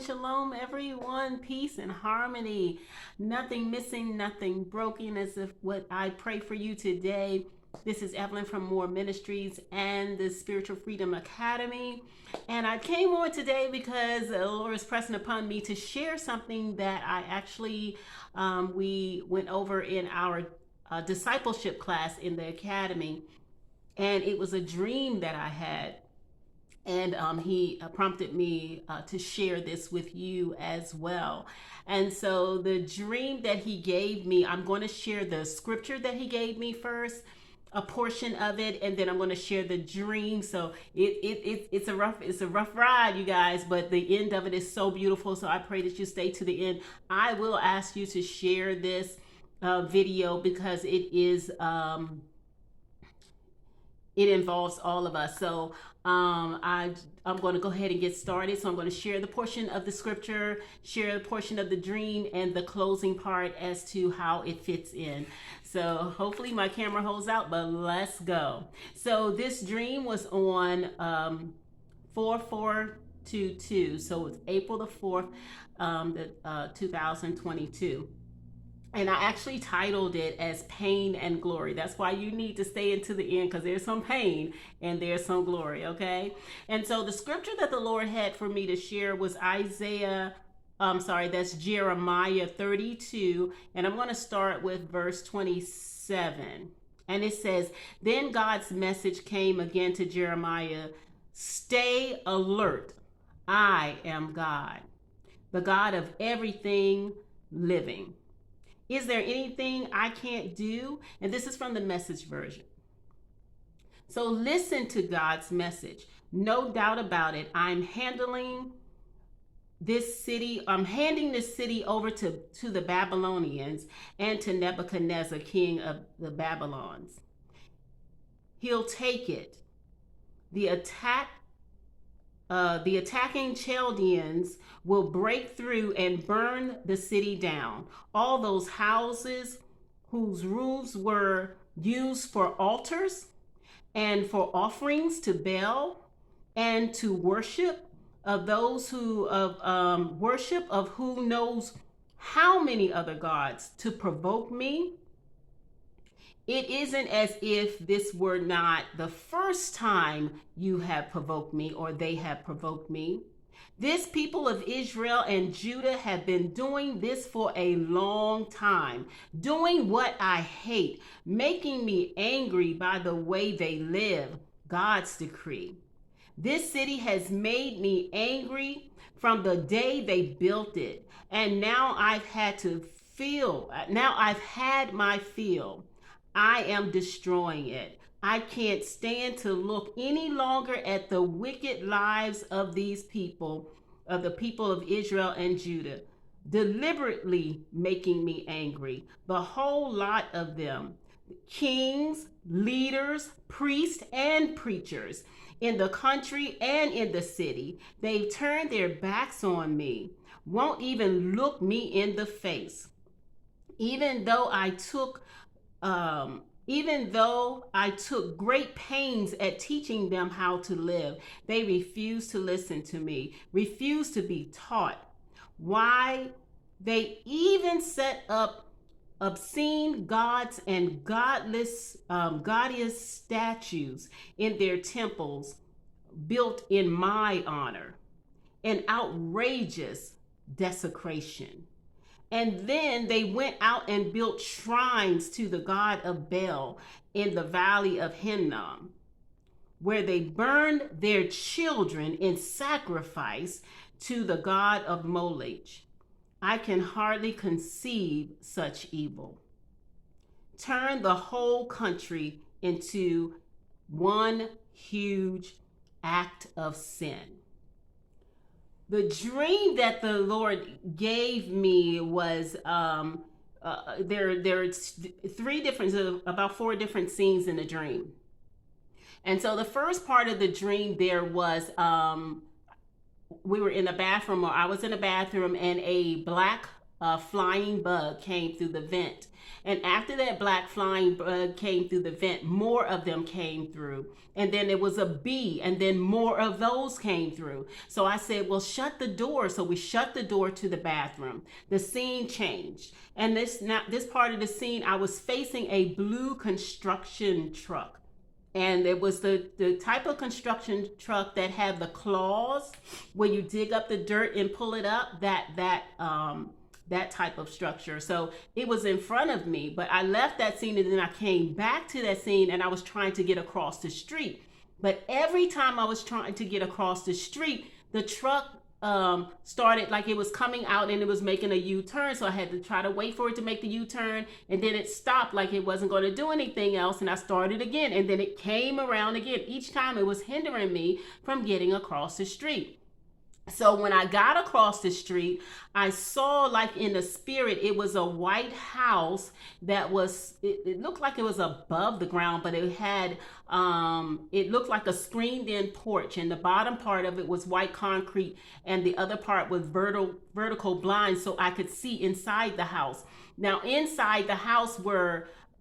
shalom, everyone. Peace and harmony. Nothing missing, nothing broken, as if what I pray for you today. This is Evelyn from M.O.R.E Ministries and the Spiritual Freedom Academy. And I came on today because the Lord is pressing upon me to share something that I actually, we went over in our discipleship class in the academy. And it was a dream that I had. And he prompted me to share this with you as well. And so the dream that he gave me, I'm going to share the scripture that he gave me first, a portion of it, and then I'm going to share the dream. So it's a rough ride, you guys, but the end of it is so beautiful. So I pray that you stay to the end. I will ask you to share this video because it involves all of us. So I'm going to go ahead and get started. So I'm going to share the portion of the scripture, share the portion of the dream, and the closing part as to how it fits in. So hopefully my camera holds out, but let's go. So this dream was on 4/4/22. So it's April the 4th, 2022. And I actually titled it as Pain and Glory. That's why you need to stay into the end, because there's some pain and there's some glory, okay? And so the scripture that the Lord had for me to share was that's Jeremiah 32. And I'm going to start with verse 27. And it says, "Then God's message came again to Jeremiah, stay alert. I am God, the God of everything living. Is there anything I can't do?" And this is from the Message version. So listen to God's message. No doubt about it. I'm handing this city over to the Babylonians and to Nebuchadnezzar, king of the Babylons. He'll take it. The attacking Chaldeans will break through and burn the city down. All those houses whose roofs were used for altars and for offerings to Baal and to worship of those who worship of who knows how many other gods to provoke me. It isn't as if this were not the first time you have provoked me or they have provoked me. This people of Israel and Judah have been doing this for a long time, doing what I hate, making me angry by the way they live, God's decree. This city has made me angry from the day they built it, and now I've had my fill. I am destroying it. I can't stand to look any longer at the wicked lives of these people, of the people of Israel and Judah, deliberately making me angry. The whole lot of them, kings, leaders, priests, and preachers in the country and in the city, they've turned their backs on me, won't even look me in the face. Even though I took great pains at teaching them how to live, they refuse to listen to me, refuse to be taught. Why? They even set up obscene gods and goddess statues in their temples built in my honor. An outrageous desecration. And then they went out and built shrines to the god of Baal in the valley of Hinnom, where they burned their children in sacrifice to the god of Molech. I can hardly conceive such evil. Turn the whole country into one huge act of sin. The dream that the Lord gave me was there's about 4 different scenes in the dream. And so the first part of the dream there was we were in a bathroom, or I was in a bathroom, and a black flying bug came through the vent. And after that black flying bug came through the vent, more of them came through. And then there was a bee, and then more of those came through. So I said, well, shut the door. So we shut the door to the bathroom. The scene changed. And this part of the scene, I was facing a blue construction truck. And it was the type of construction truck that had the claws where you dig up the dirt and pull it up, that type of structure. So it was in front of me, but I left that scene and then I came back to that scene and I was trying to get across the street. But every time I was trying to get across the street, the truck started like it was coming out and it was making a U-turn. So I had to try to wait for it to make the U-turn, and then it stopped like it wasn't going to do anything else, and I started again, and then it came around again. Each time it was hindering me from getting across the street. So when I got across the street, I saw, like in the spirit, it was a white house that was, it looked like it was above the ground, but it had, it looked like a screened in porch, and the bottom part of it was white concrete and the other part was vertical blinds, so I could see inside the house. Now inside the house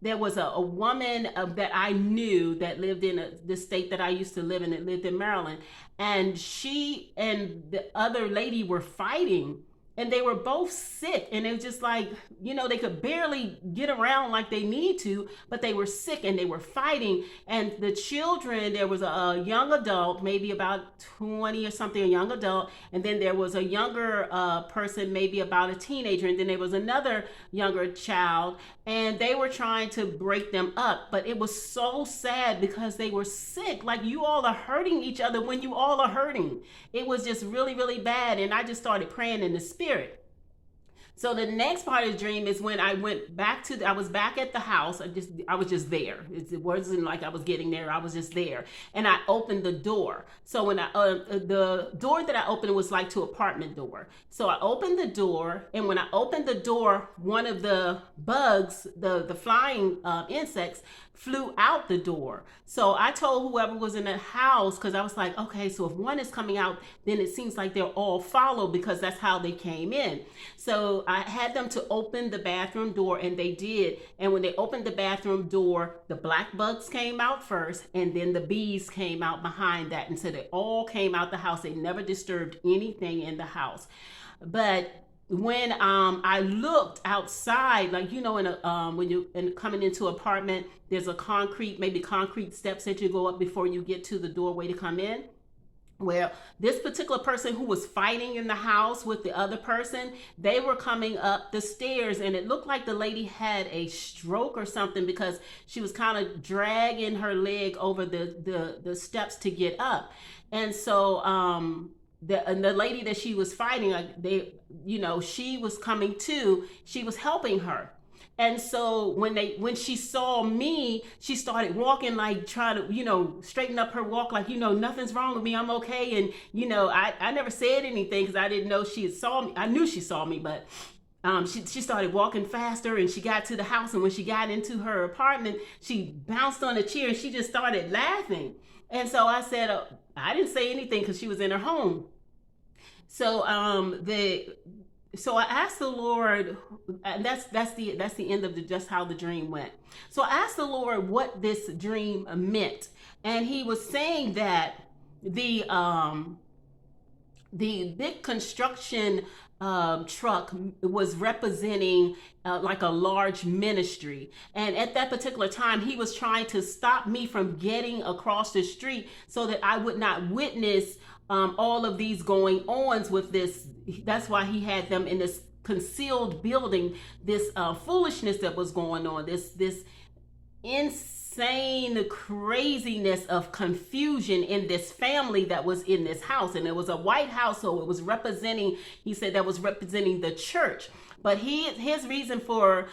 there was a woman that I knew that lived in the state that I used to live in. It lived in Maryland. And she and the other lady were fighting. And they were both sick. And it was just like, they could barely get around like they need to. But they were sick and they were fighting. And the children, there was a young adult, maybe about 20 or something, a young adult. And then there was a younger person, maybe about a teenager. And then there was another younger child. And they were trying to break them up. But it was so sad because they were sick. Like, you all are hurting each other when you all are hurting. It was just really, really bad. And I just started praying in the spirit. So the next part of the dream is when I went back I was back at the house. I was just there. It wasn't like I was getting there. I was just there. And I opened the door. So when the door that I opened was like to apartment door. So I opened the door, and when I opened the door, one of the bugs, the flying insects, flew out the door. So I told whoever was in the house, because I was like, okay, so if one is coming out, then it seems like they'll all follow because that's how they came in. So I had them to open the bathroom door, and they did. And when they opened the bathroom door, the black bugs came out first, and then the bees came out behind that. And so they all came out the house. They never disturbed anything in the house. But when I looked outside, like, when you're coming into an apartment, there's maybe concrete steps that you go up before you get to the doorway to come in. Well, this particular person who was fighting in the house with the other person, they were coming up the stairs, and it looked like the lady had a stroke or something because she was kind of dragging her leg over the steps to get up. And so the lady that she was fighting, she was coming too. She was helping her. And so when she saw me, she started walking, like trying to, straighten up her walk, like, nothing's wrong with me. I'm okay. And, I never said anything because I didn't know she saw me. I knew she saw me, but she started walking faster, and she got to the house. And when she got into her apartment, she bounced on a chair and she just started laughing. And so I said, I didn't say anything because she was in her home. So so I asked the Lord, and that's the end of just how the dream went. So I asked the Lord what this dream meant, and He was saying that the big construction truck was representing like a large ministry. And at that particular time, He was trying to stop me from getting across the street so that I would not witness all of these going ons with this. That's why He had them in this concealed building, this foolishness that was going on, this insane craziness of confusion in this family that was in this house. And it was a white house, so it was representing, He said, that was representing the church. But his reason for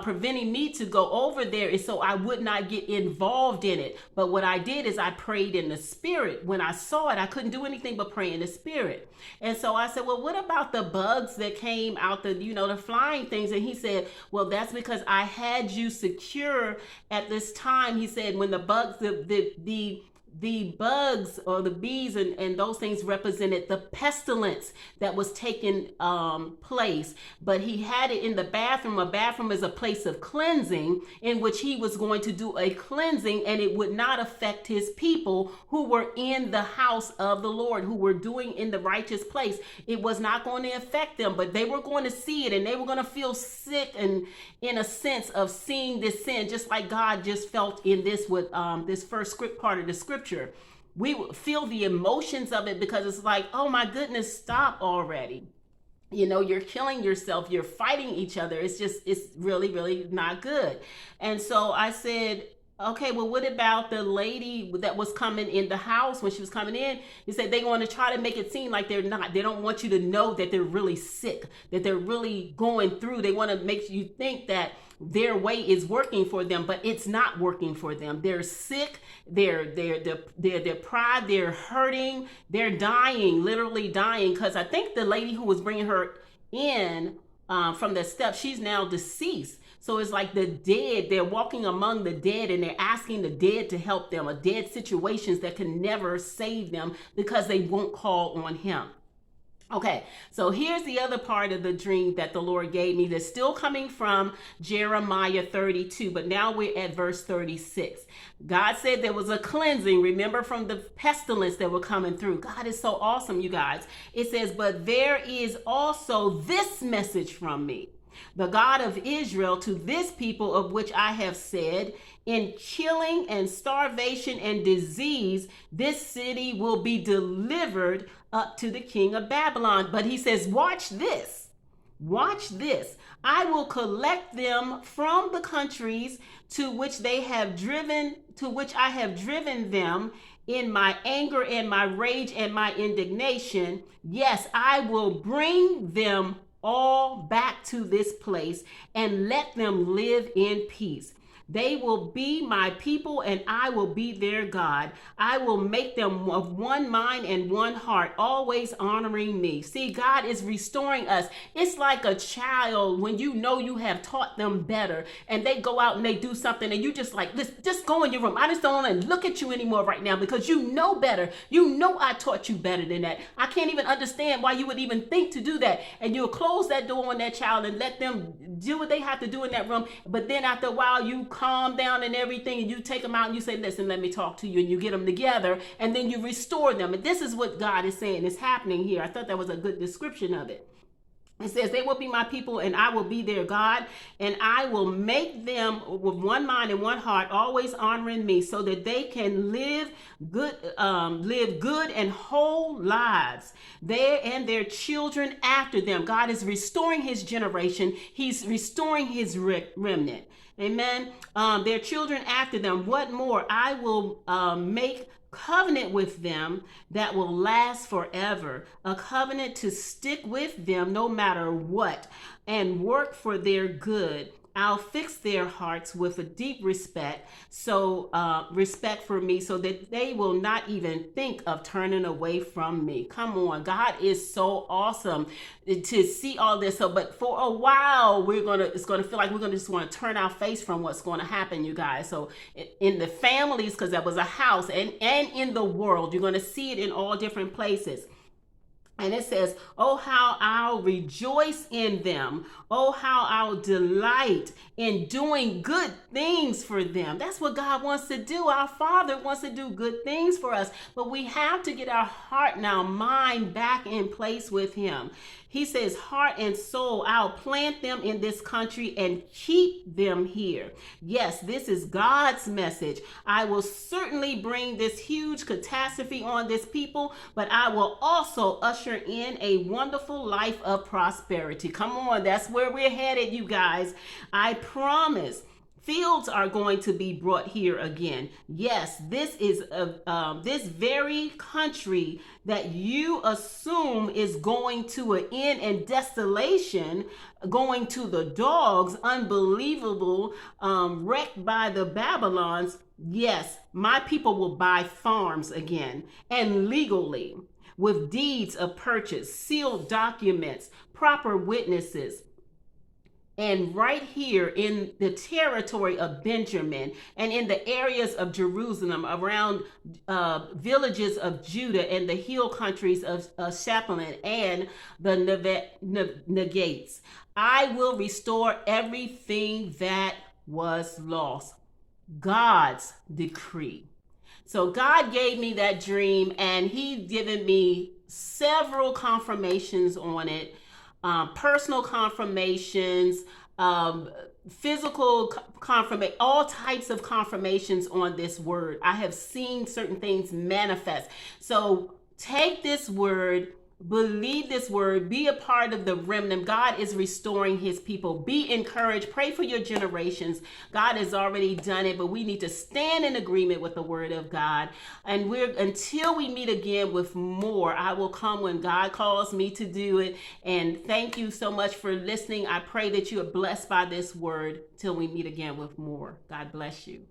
preventing me to go over there is so I would not get involved in it. But what I did is I prayed in the spirit. When I saw it, I couldn't do anything but pray in the spirit. And so I said, well, what about the bugs that came out, the flying things? And He said, well, that's because I had you secure at this time. He said, when the bugs, the bugs or the bees and those things represented the pestilence that was taking place. But he had it in the bathroom. A bathroom is a place of cleansing in which he was going to do a cleansing, and it would not affect his people who were in the house of the Lord, who were doing in the righteous place. It was not going to affect them, but they were going to see it, and they were going to feel sick and in a sense of seeing this sin, just like God just felt in this with this first script part of the scripture. We feel the emotions of it because it's like, oh my goodness, stop already. You know, you're killing yourself, you're fighting each other. It's really, really not good. And so I said, okay, well, what about the lady that was coming in the house when she was coming in? He said they're going to try to make it seem like they're not. They don't want you to know that they're really sick, that they're really going through. They want to make you think that their way is working for them, but it's not working for them. They're sick, they're deprived, they're hurting, they're dying, literally dying. Because I think the lady who was bringing her in from the steps, she's now deceased. So it's like the dead, they're walking among the dead and they're asking the dead to help them, or dead situations that can never save them because they won't call on him. Okay, so here's the other part of the dream that the Lord gave me that's still coming from Jeremiah 32, but now we're at verse 36. God said there was a cleansing, remember, from the pestilence that were coming through. God is so awesome, you guys. It says, but there is also this message from me, the God of Israel, to this people of which I have said, in killing and starvation and disease, this city will be delivered up to the king of Babylon. But he says, watch this. Watch this. I will collect them from the countries to which I have driven them in my anger and my rage and my indignation. Yes, I will bring them all back to this place and let them live in peace. They will be my people and I will be their God. I will make them of one mind and one heart, always honoring me. See, God is restoring us. It's like a child when you know you have taught them better and they go out and they do something and you just like, just go in your room. I just don't want to look at you anymore right now because you know better. You know I taught you better than that. I can't even understand why you would even think to do that. And you'll close that door on that child and let them do what they have to do in that room. But then after a while, you calm down and everything, and you take them out and you say, listen, let me talk to you, and you get them together, and then you restore them. And this is what God is saying is happening here. I thought that was a good description of it. It says, they will be my people and I will be their God, and I will make them with one mind and one heart, always honoring me, so that they can live good and whole lives, they and their children after them. God is restoring his generation. He's restoring his remnant. Amen. Their children after them. What more? I will make covenant with them that will last forever, a covenant to stick with them no matter what, and work for their good. I'll fix their hearts with a deep respect, respect for me, so that they will not even think of turning away from me. Come on, God is so awesome to see all this. So, but for a while, it's gonna feel like we're gonna just want to turn our face from what's going to happen, you guys. So, in the families, because that was a house, and in the world, you're gonna see it in all different places. And it says, oh, how I'll rejoice in them. Oh, how I'll delight in doing good things for them. That's what God wants to do. Our Father wants to do good things for us. But we have to get our heart and our mind back in place with him. He says, heart and soul, I'll plant them in this country and keep them here. Yes, this is God's message. I will certainly bring this huge catastrophe on this people, but I will also usher in a wonderful life of prosperity. Come on, that's where we're headed, you guys. I promise. Fields are going to be brought here again. Yes, this is this very country that you assume is going to an end and desolation, going to the dogs, unbelievable, wrecked by the Babylons. Yes, my people will buy farms again, and legally, with deeds of purchase, sealed documents, proper witnesses, And right here in the territory of Benjamin and in the areas of Jerusalem, around villages of Judah and the hill countries of Shapelin and the Negates, I will restore everything that was lost. God's decree. So God gave me that dream, and He's given me several confirmations on it, personal confirmations, physical confirmation, all types of confirmations on this word. I have seen certain things manifest. So take this word, believe this word, be a part of the remnant. God is restoring his people. Be encouraged. Pray for your generations. God has already done it, but we need to stand in agreement with the word of God. And until we meet again with more, I will come when God calls me to do it. And thank you so much for listening. I pray that you are blessed by this word till we meet again with more. God bless you.